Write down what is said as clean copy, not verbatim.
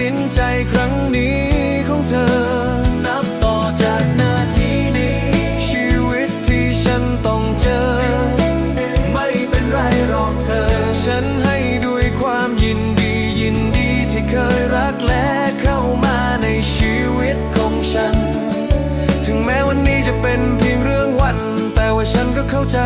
สินใจครั้งนี้ของเธอนับต่อจากนาทีนี้ชีวิตที่ฉันต้องเจอไม่เป็นไรหรอกเธอฉันให้ด้วยความยินดีที่เคยรักและเข้ามาในชีวิตของฉันถึงแม้วันนี้จะเป็นเพียงเรื่องวันแต่ว่าฉันก็เข้าใจ